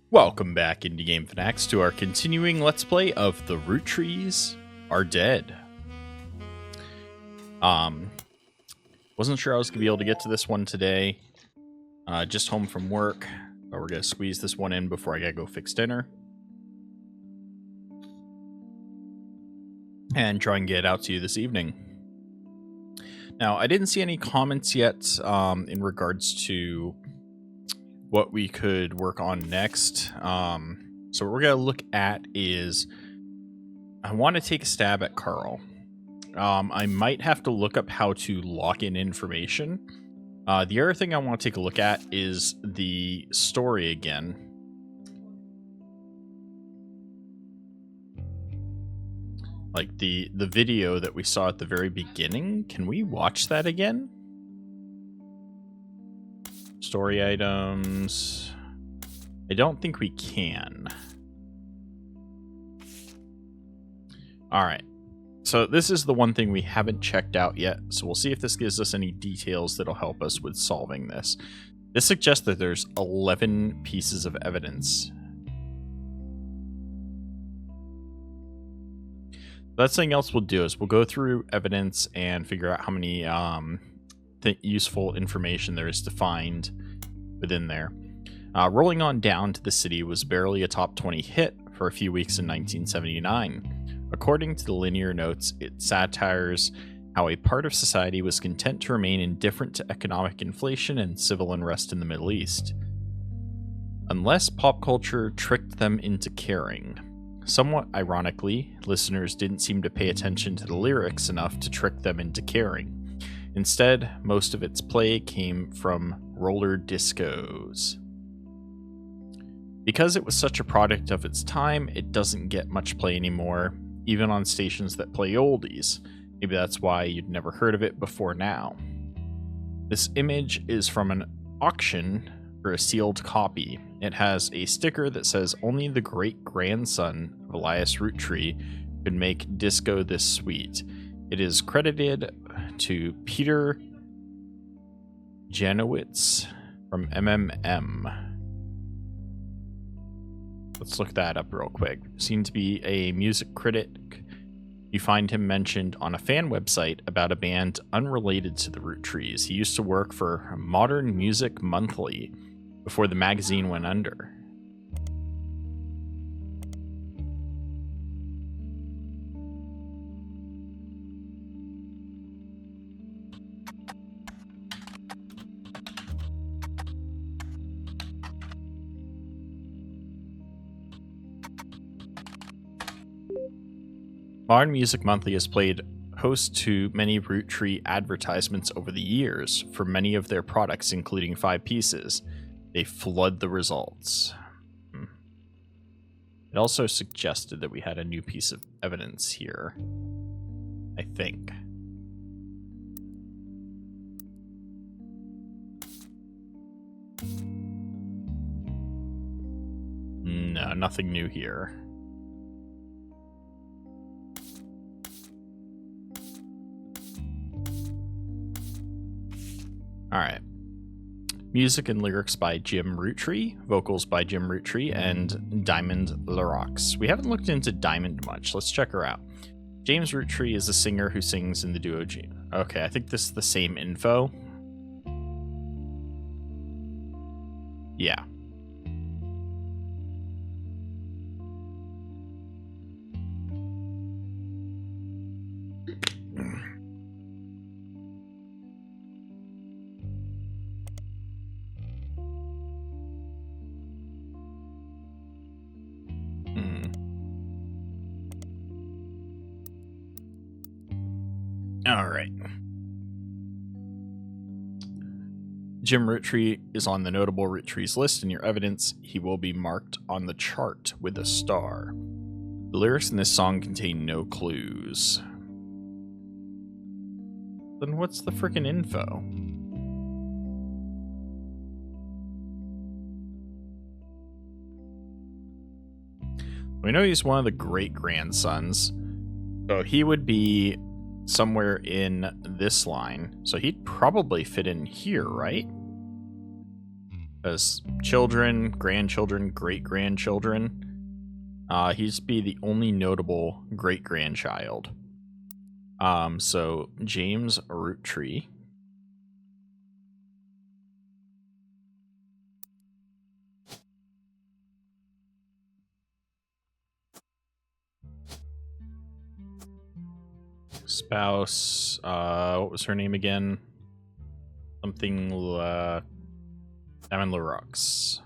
Welcome back, Indie Game Fanatics, to our continuing Let's Play of the Rootrees Are Dead. Wasn't sure I was going to be able to get to this one today. Just home from work, but we're going to squeeze this one in before I got to go fix dinner. And try and get it out to you this evening. Now, I didn't see any comments yet in regards to what we could work on next. So what we're going to look at is I want to take a stab at Carl. I might have to look up how to lock in information. The other thing I want to take a look at is the story again. Like the video that we saw at the very beginning. Can we watch that again? Story items. I don't think we can. Alright. So this is the one thing we haven't checked out yet. So we'll see if this gives us any details that'll help us with solving this. This suggests that there's 11 pieces of evidence. That's something else we'll do is we'll go through evidence and figure out how many useful information there is to find within there. Rolling On Down to the City was barely a top 20 hit for a few weeks in 1979. According to the linear notes, it satires how a part of society was content to remain indifferent to economic inflation and civil unrest in the Middle East, unless pop culture tricked them into caring. Somewhat ironically, listeners didn't seem to pay attention to the lyrics enough to trick them into caring. Instead, most of its play came from roller discos. Because it was such a product of its time, it doesn't get much play anymore, even on stations that play oldies. Maybe that's why you'd never heard of it before now. This image is from an auction for a sealed copy. It has a sticker that says only the great-grandson of Elias Roottree could make disco this sweet. It is credited to Peter Janowitz from MMM. Let's look that up real quick. Seemed to be a music critic. You find him mentioned on a fan website about a band unrelated to the Rootrees. He used to work for Modern Music Monthly before the magazine went under. Modern Music Monthly has played host to many Roottree advertisements over the years for many of their products, including 5 pieces. They flood the results. It also suggested that we had a new piece of evidence here, I think. No, nothing new here. Alright. Music and lyrics by Jim Roottree, vocals by Jim Roottree, and Diamond Larox. We haven't looked into Diamond much. Let's check her out. James Roottree is a singer who sings in the duo G. Okay, I think this is the same info. Yeah. All right. Jim Roottree is on the notable Rootrees list. In your evidence, he will be marked on the chart with a star. The lyrics in this song contain no clues. Then what's the frickin' info? We know he's one of the great-grandsons, so he would be somewhere in this line. So he'd probably fit in here, right? As children, grandchildren, great-grandchildren, he'd be the only notable great-grandchild. So James Roottree. Spouse, what was her name again? Something, Evan LaRox.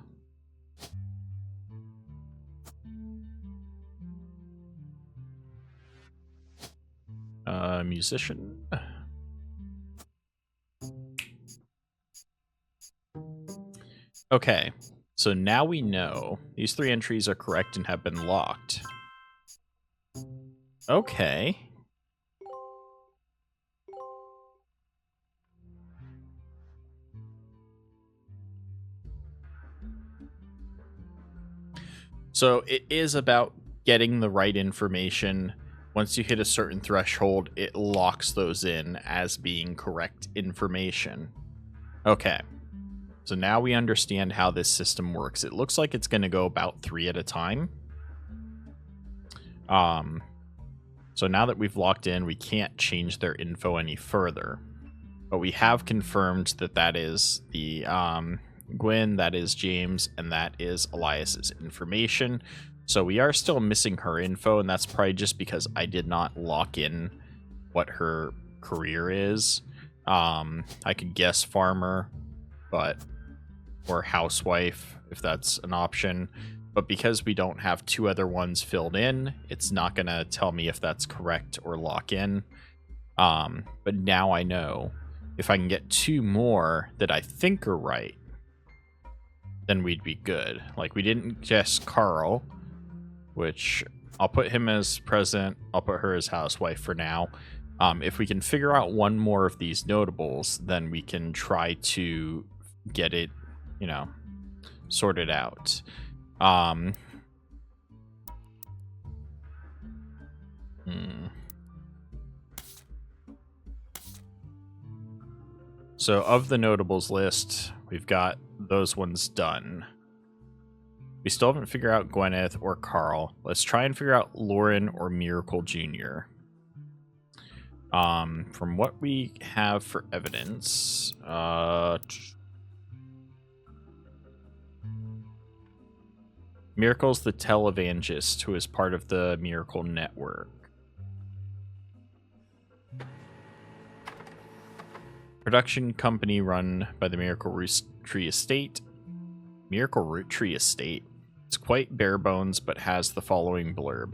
Musician. Okay, so now we know these 3 entries are correct and have been locked. Okay. So it is about getting the right information. Once you hit a certain threshold, it locks those in as being correct information. Okay. So now we understand how this system works. It looks like it's going to go about 3 at a time. So now that we've locked in, we can't change their info any further. But we have confirmed that that is the Gwen, that is James, and that is Elias's information. So we are still missing her info, and that's probably just because I did not lock in what her career is. I could guess farmer, or housewife, if that's an option. But because we don't have 2 other ones filled in, it's not going to tell me if that's correct or lock in. But now I know if I can get 2 more that I think are right, then we'd be good. Like, we didn't guess Carl, which I'll put him as president. I'll put her as housewife for now. If we can figure out 1 more of these notables, then we can try to get it, sorted out. So of the notables list, we've got those ones done. We still haven't figured out Gwyneth or Carl. Let's try and figure out Lauren or Miracle Jr. From what we have for evidence, Miracle's the televangelist who is part of the Miracle Network. Production company run by the Miracle Roottree Estate. Miracle Roottree Estate. It's quite bare bones, but has the following blurb.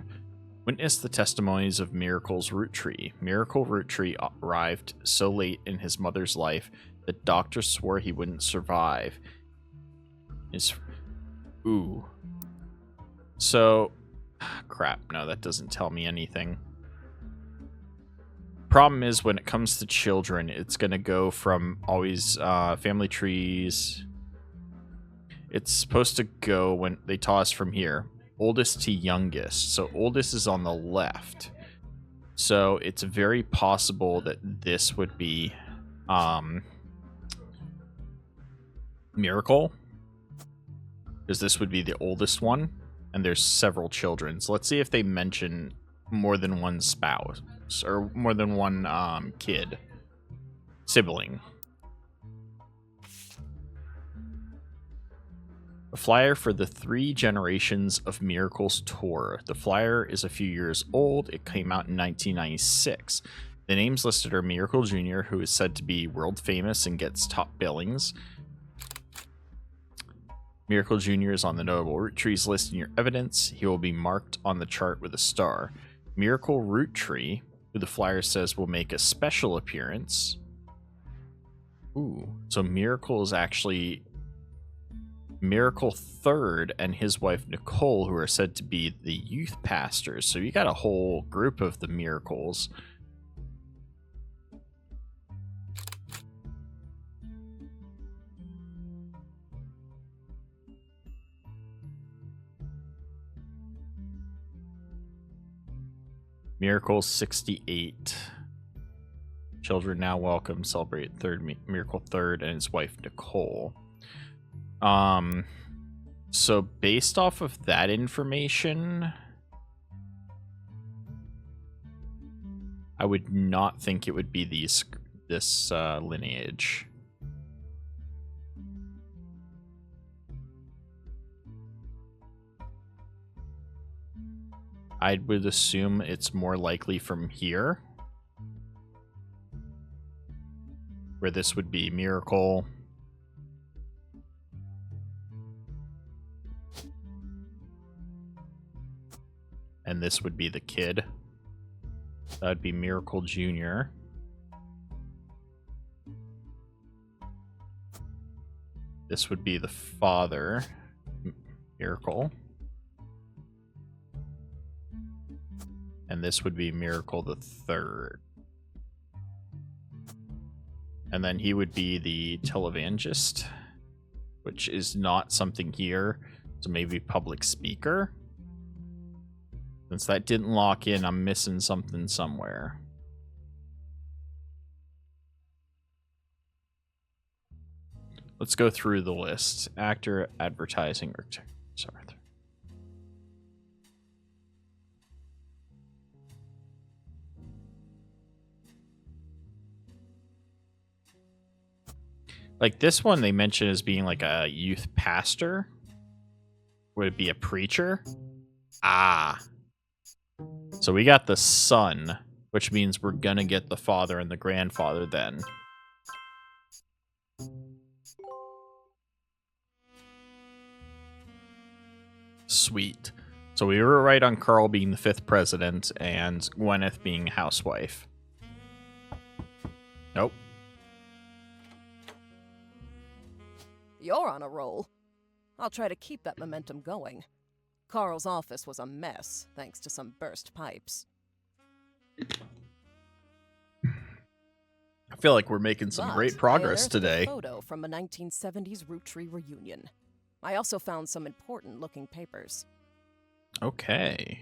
Witness the testimonies of Miracle's Roottree. Miracle Roottree arrived so late in his mother's life that doctors swore he wouldn't survive. Ooh. So, crap, no, that doesn't tell me anything. Problem is, when it comes to children, it's going to go from always family trees. It's supposed to go when they toss from here, oldest to youngest. So oldest is on the left. So it's very possible that this would be Miracle, because this would be the oldest one, and there's several children. So let's see if they mention more than one spouse or more than one sibling. A flyer for the 3 Generations of Miracles tour. The flyer is a few years old. It came out in 1996. The names listed are Miracle Jr., who is said to be world famous and gets top billings. Miracle Jr. is on the notable Rootrees list in your evidence. He will be marked on the chart with a star. Miracle Roottree, who the flyer says will make a special appearance. Ooh, so Miracle is actually Miracle Third and his wife Nicole, who are said to be the youth pastors. So you got a whole group of the Miracles. Miracle 68. Children now welcome, celebrate Miracle Third and his wife Nicole. So based off of that information, I would not think it would be this lineage. I would assume it's more likely from here, where this would be Miracle. And this would be the kid. That would be Miracle Jr. This would be the father, Miracle. And this would be Miracle the third. And then he would be the televangelist, which is not something here. So maybe public speaker. Since that didn't lock in, I'm missing something somewhere. Let's go through the list. Actor, advertising, or sorry. Like this one they mention as being like a youth pastor. Would it be a preacher? Ah. So we got the son, which means we're gonna get the father and the grandfather then. Sweet. So we were right on Carl being the 5th president and Gwyneth being housewife. Nope. You're on a roll. I'll try to keep that momentum going. Carl's office was a mess, thanks to some burst pipes. I feel like we're making some great progress today. A photo from a 1970s Roottree reunion. I also found some important-looking papers. Okay.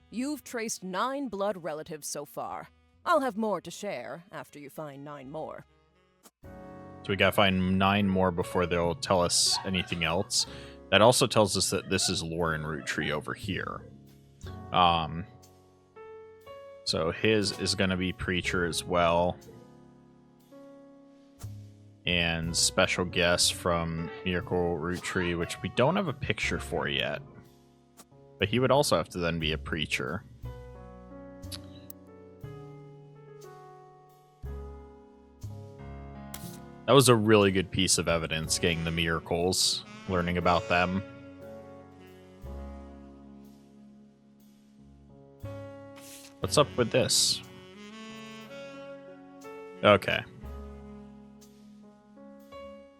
You've traced 9 blood relatives so far. I'll have more to share after you find 9 more. So we gotta find 9 more before they'll tell us anything else. That also tells us that this is Lauren Roottree over here. So his is gonna be preacher as well. And special guest from Miracle Roottree, which we don't have a picture for yet. But he would also have to then be a preacher. That was a really good piece of evidence, getting the miracles, learning about them. What's up with this? Okay.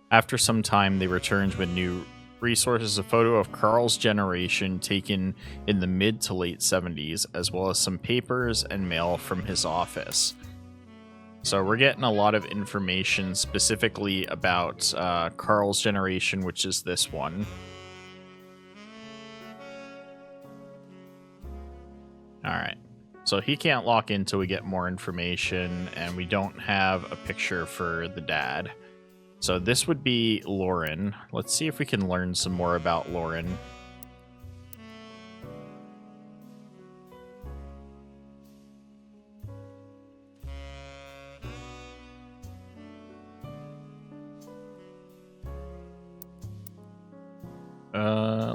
After some time, they returned with new resources, a photo of Carl's generation taken in the mid to late 70s, as well as some papers and mail from his office. So we're getting a lot of information specifically about Carl's generation, which is this one. Alright. So he can't lock in until we get more information, and we don't have a picture for the dad. So this would be Lauren. Let's see if we can learn some more about Lauren.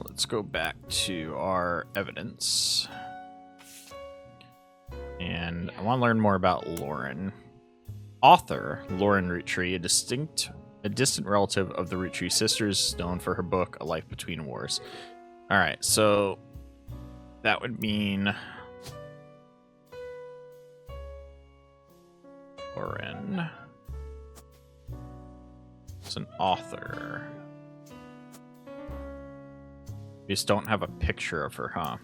Let's go back to our evidence. And I want to learn more about Lauren. Author, Lauren Roottree, a distant relative of the Roottree sisters, known for her book, A Life Between Wars. Alright, so that would mean Lauren is an author. We just don't have a picture of her, huh?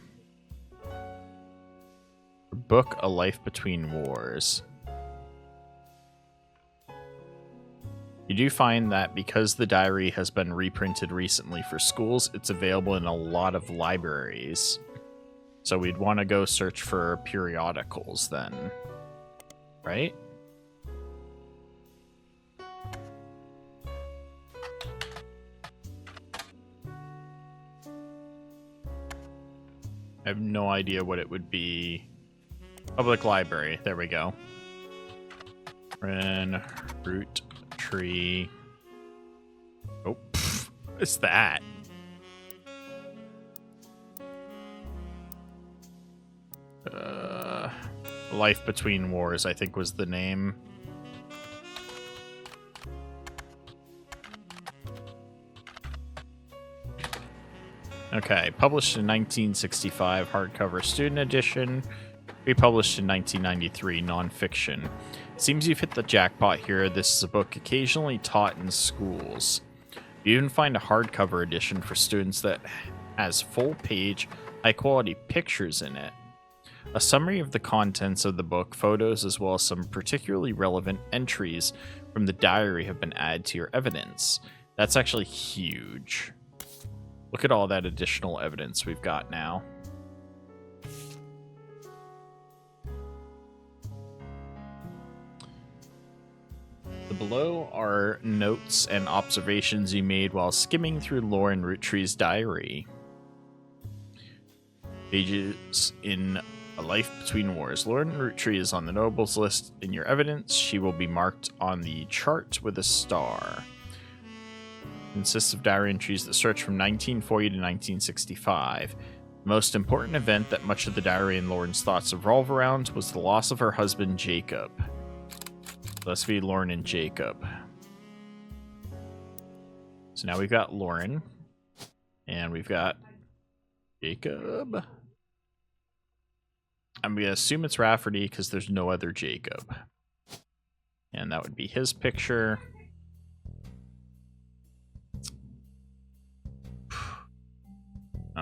Her book, A Life Between Wars. You do find that because the diary has been reprinted recently for schools, it's available in a lot of libraries. So we'd want to go search for periodicals then. Right? I have no idea what it would be. Public library. There we go. Roottree. Oh, what's that? Life Between Wars, I think was the name. Okay, published in 1965, hardcover student edition. Republished in 1993, nonfiction. Seems you've hit the jackpot here. This is a book occasionally taught in schools. You even find a hardcover edition for students that has full-page, high-quality pictures in it. A summary of the contents of the book, photos, as well as some particularly relevant entries from the diary have been added to your evidence. That's actually huge. Look at all that additional evidence we've got now. The below are notes and observations you made while skimming through Lauren Roottree's diary. Pages in A Life Between Wars. Lauren Roottree is on the nobles list. In your evidence, she will be marked on the chart with a star. Consists of diary entries that stretch from 1940 to 1965. The most important event that much of the diary and Lauren's thoughts revolve around was the loss of her husband, Jacob. Let's be Lauren and Jacob. So now we've got Lauren. And we've got Jacob. I'm going to assume it's Rafferty because there's no other Jacob. And that would be his picture.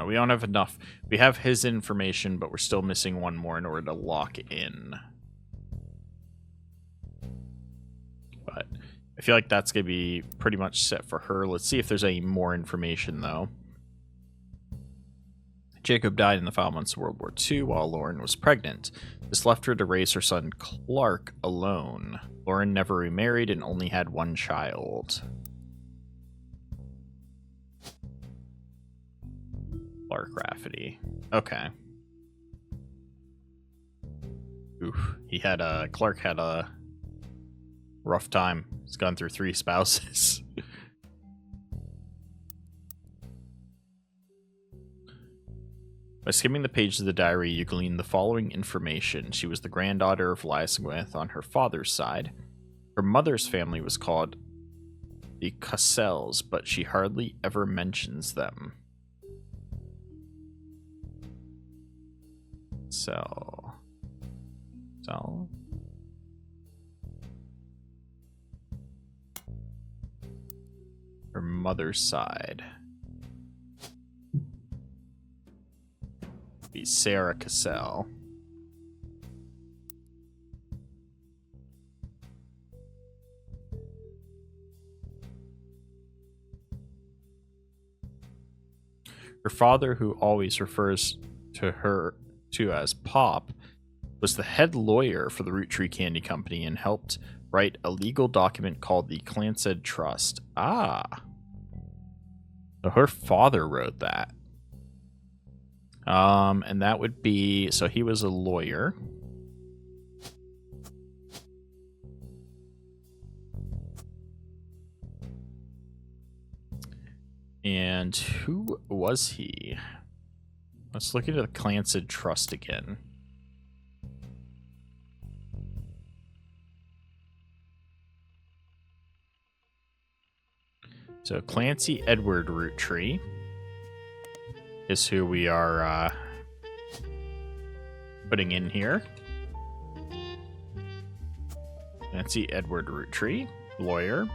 We don't have enough. We have his information, but we're still missing one more in order to lock in. But I feel like that's going to be pretty much set for her. Let's see if there's any more information, though. Jacob died in the final months of World War II while Lauren was pregnant. This left her to raise her son Clark alone. Lauren never remarried and only had one child. Clark Rafferty. Okay. Oof. Clark had a rough time. He's gone through 3 spouses. By skimming the pages of the diary, you glean the following information. She was the granddaughter of Lysigwith on her father's side. Her mother's family was called the Cassells, but she hardly ever mentions them. So. Her mother's side. Be Sarah Cassell. Her father, who always refers to her as Pop, was the head lawyer for the Roottree Candy Company and helped write a legal document called the Clansed Trust. Ah. So her father wrote that. And that would be, so he was a lawyer. And who was he? Let's look into the Clansed Trust again. So Clancy Edward Roottree is who we are putting in here. Clancy Edward Roottree, lawyer.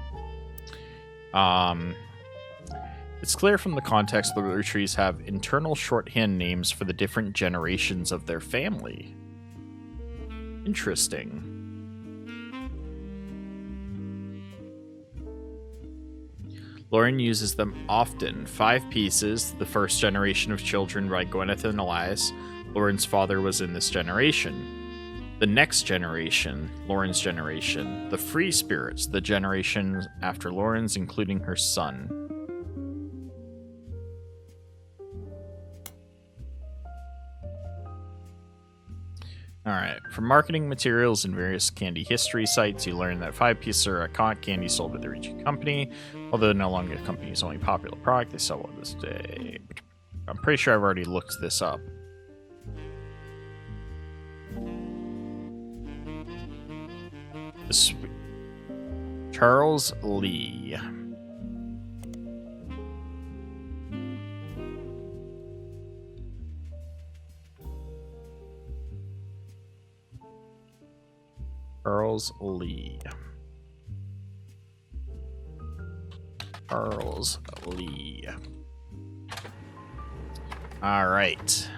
It's clear from the context the Rootrees have internal shorthand names for the different generations of their family. Interesting. Lauren uses them often. 5 pieces, the first generation of children by Gwyneth and Elias. Lauren's father was in this generation. The next generation, Lauren's generation. The free spirits, the generation after Lauren's, including her son. Alright, from marketing materials and various candy history sites, you learn that 5 pieces are iconic candy sold by the Roottree Company. Although no longer the company's only popular product, they sell one this day. I'm pretty sure I've already looked this up. Charles Lee. Charles Lee. Charles Lee. All right.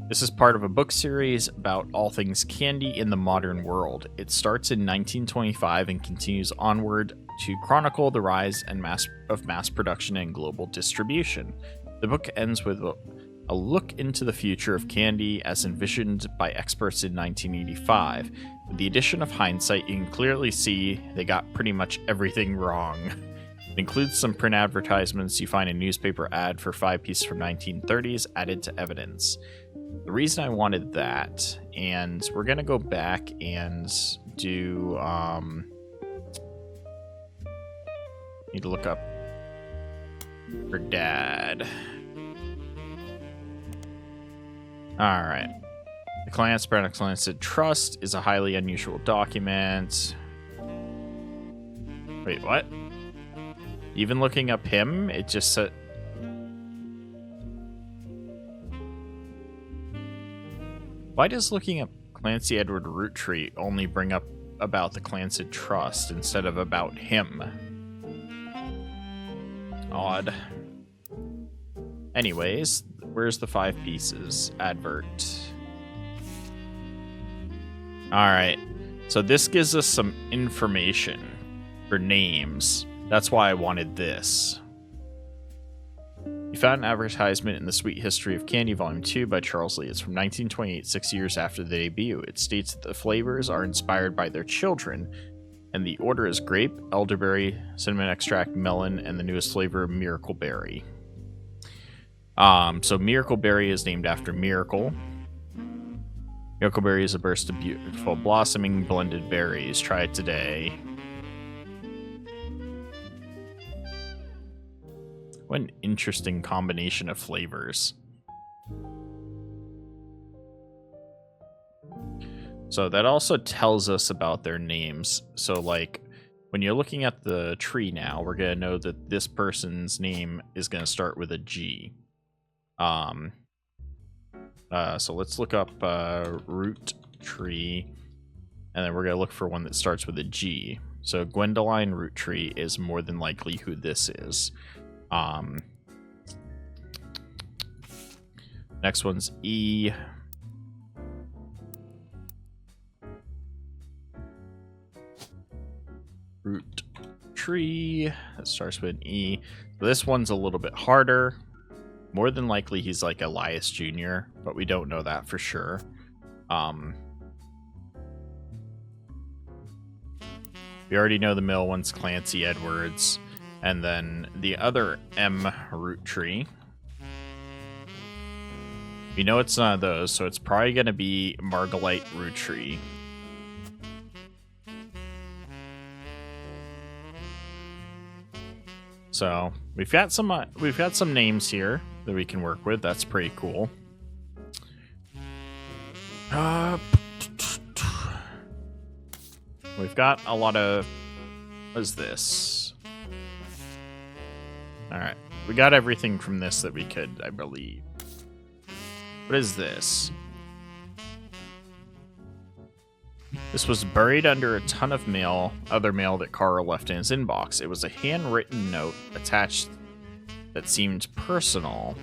This is part of a book series about all things candy in the modern world. It starts in 1925 and continues onward to chronicle the rise and mass production and global distribution. The book ends with a look into the future of candy as envisioned by experts in 1985. With the addition of hindsight, you can clearly see they got pretty much everything wrong. It includes some print advertisements. You find a newspaper ad for 5 pieces from 1930s added to evidence. The reason I wanted that, and we're going to go back and do, need to look up her dad. Alright. The Client's Brown-Clancy Trust is a highly unusual document. Wait, what? Even looking up him, it just said... Why does looking up Clancy Edward Roottree only bring up about the Clancy Trust instead of about him? Odd. Anyways, where's the 5 pieces? Advert. Alright, so this gives us some information for names. That's why I wanted this. You found an advertisement in the Sweet History of Candy Volume 2 by Charles Lee. It's from 1928, 6 years after the debut. It states that the flavors are inspired by their children, and the order is grape, elderberry, cinnamon extract, melon, and the newest flavor, Miracle Berry. So Miracle Berry is named after Miracle. Miracle Berry is a burst of beautiful blossoming blended berries. Try it today. What an interesting combination of flavors. So that also tells us about their names. So like when you're looking at the tree now, we're going to know that this person's name is going to start with a G. So let's look up Roottree, and then we're going to look for one that starts with a G. So Gwendoline Roottree is more than likely who this is. Next one's E. Roottree. That starts with an E. So this one's a little bit harder. More than likely he's like Elias Jr., but we don't know that for sure. We already know the middle one's Clancy Edwards. And then the other M Roottree. We know it's none of those, so it's probably going to be Margolite Roottree. So we've got some names here that we can work with. That's pretty cool. We've got a lot of... What is this? Alright. We got everything from this that we could, I believe. What is this? This was buried under a ton of other mail that Carl left in his inbox. It was a handwritten note attached that seemed personal.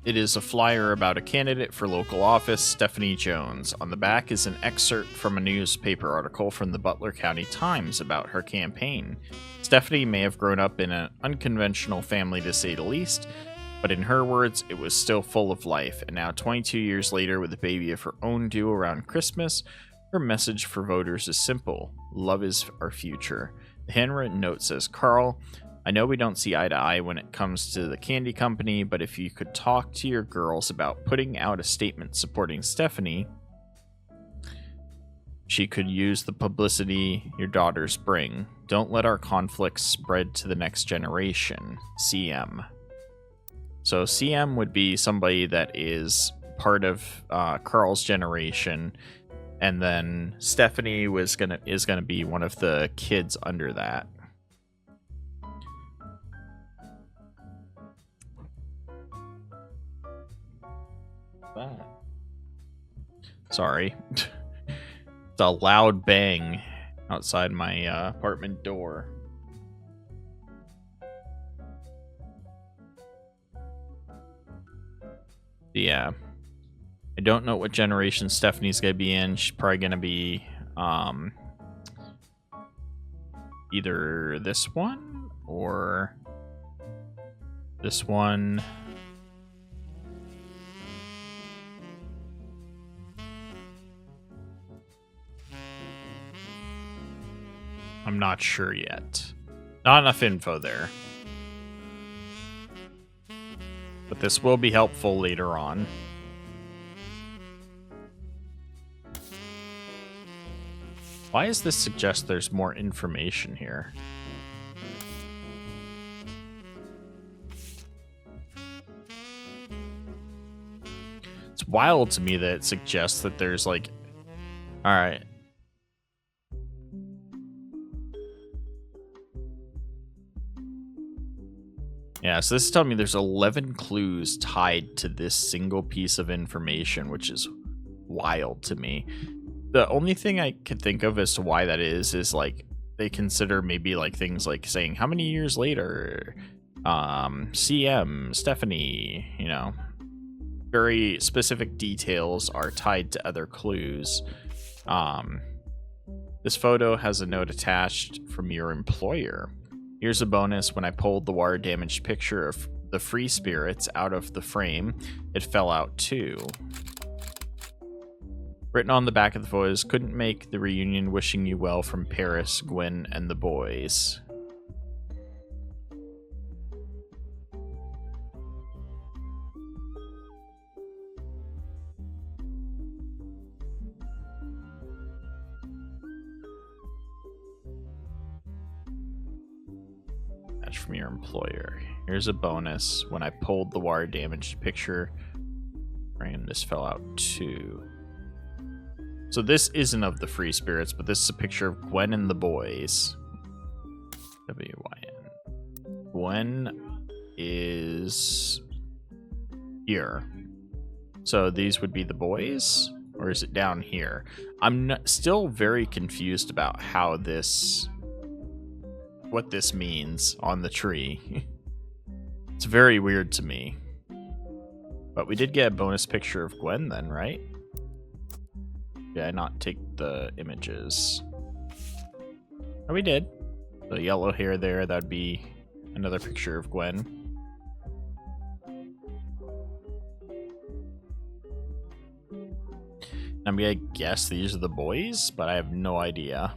It is a flyer about a candidate for local office, Stephanie Jones. On the back is an excerpt from a newspaper article from the Butler County Times about her campaign. Stephanie may have grown up in an unconventional family to say the least, but in her words, it was still full of life. And now 22 years later, with a baby of her own due around Christmas, her message for voters is simple. Love is our future. The handwritten note says, Carl, I know we don't see eye to eye when it comes to the candy company, but if you could talk to your girls about putting out a statement supporting Stephanie, she could use the publicity your daughters bring. Don't let our conflicts spread to the next generation. CM. So CM would be somebody that is part of Carl's generation, and then Stephanie is gonna be one of the kids under that. That. Sorry. It's a loud bang outside my apartment door. Yeah. I don't know what generation Stephanie's gonna be in. She's probably gonna be either this one or this one. I'm not sure yet. Not enough info there. But this will be helpful later on. Why does this suggest there's more information here? It's wild to me that it suggests that there's like... Alright. Yeah, so this is telling me there's 11 clues tied to this single piece of information, which is wild to me. The only thing I could think of as to why that is like they consider maybe like things like saying how many years later, CM, Stephanie, you know, very specific details are tied to other clues. This photo has a note attached from your employer. Here's a bonus. When I pulled the water damaged picture of the free spirits out of the frame, it fell out too. Written on the back of the photo is, couldn't make the reunion, wishing you well from Paris, Gwen, and the boys. That's from your employer. Here's a bonus. When I pulled the water damaged picture frame, this fell out too. So this isn't of the free spirits, but this is a picture of Gwen and the boys. W-Y-N. Gwen is here. So these would be the boys? Or is it down here? I'm still very confused about how this... what this means on the tree. It's very weird to me. But we did get a bonus picture of Gwen then, right? Did I not take the images? Oh, we did. The yellow hair there, that'd be another picture of Gwen. I'm gonna guess these are the boys, but I have no idea.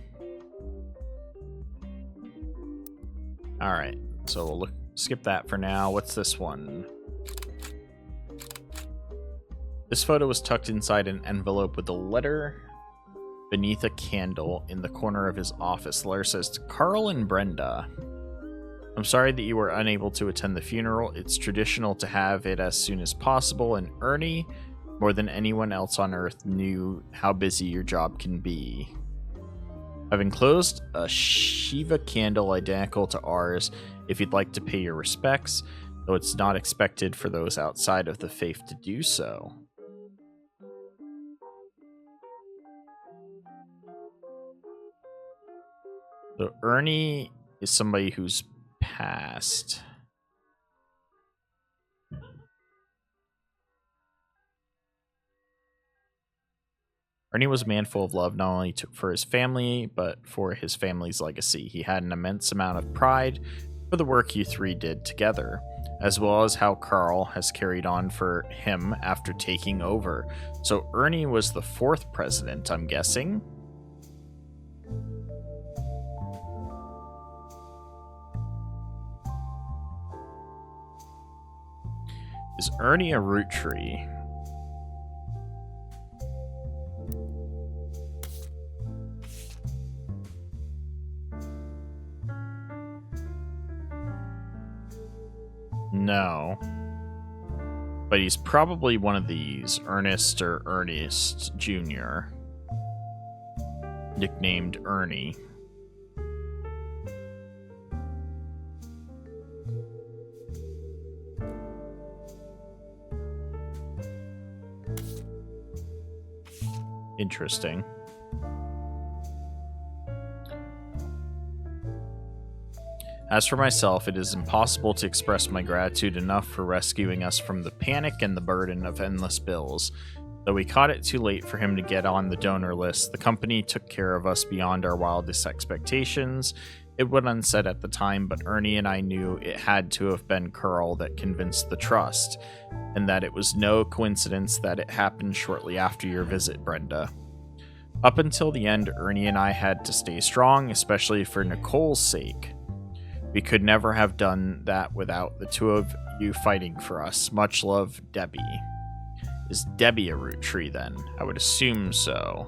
Alright, so we'll skip that for now. What's this one? This photo was tucked inside an envelope with a letter beneath a candle in the corner of his office. The letter says, to Carl and Brenda, I'm sorry that you were unable to attend the funeral. It's traditional to have it as soon as possible, and Ernie, more than anyone else on Earth, knew how busy your job can be. I've enclosed a Shiva candle identical to ours if you'd like to pay your respects, though it's not expected for those outside of the faith to do so. So Ernie is somebody who's passed. Ernie was a man full of love, not only for his family, but for his family's legacy. He had an immense amount of pride for the work you three did together, as well as how Carl has carried on for him after taking over. So Ernie was the 4th president, I'm guessing. Is Ernie a Roottree? No. But he's probably one of these. Ernest or Ernest Jr. Nicknamed Ernie. Interesting. As for myself, it is impossible to express my gratitude enough for rescuing us from the panic and the burden of endless bills. Though we caught it too late for him to get on the donor list, the company took care of us beyond our wildest expectations. It went unsaid at the time, but Ernie and I knew it had to have been Carl that convinced the trust, and that it was no coincidence that it happened shortly after your visit, Brenda. Up until the end, Ernie and I had to stay strong, especially for Nicole's sake. We could never have done that without the two of you fighting for us. Much love, Debbie. Is Debbie a Roottree then? I would assume so.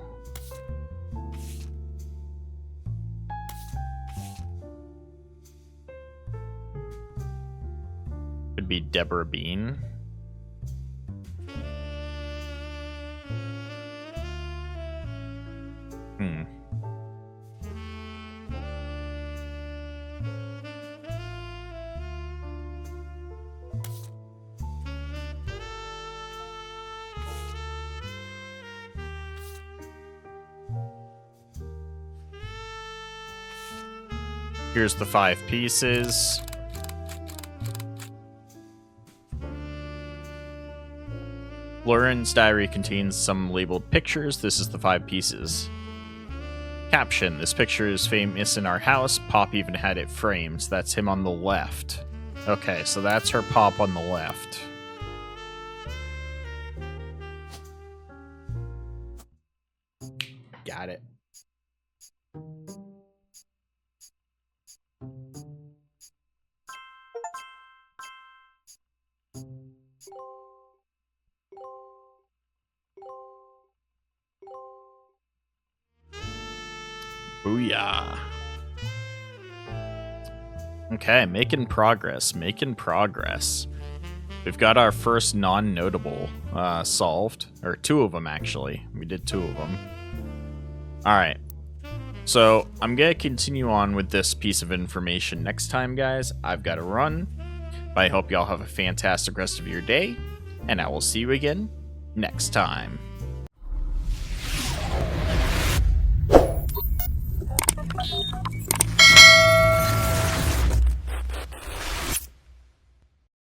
Could be Deborah Bean. Here's the 5 pieces. Lauren's diary contains some labeled pictures. This is the 5 pieces. Caption: this picture is famous in our house. Pop even had it framed. That's him on the left. Okay, so that's her Pop on the left. Got it. Booyah. Okay, making progress, making progress. We've got our first non-notable solved, or 2 of them actually. We did 2 of them. Alright, so I'm going to continue on with this piece of information next time, guys. I've got to run, but I hope y'all have a fantastic rest of your day, and I will see you again next time.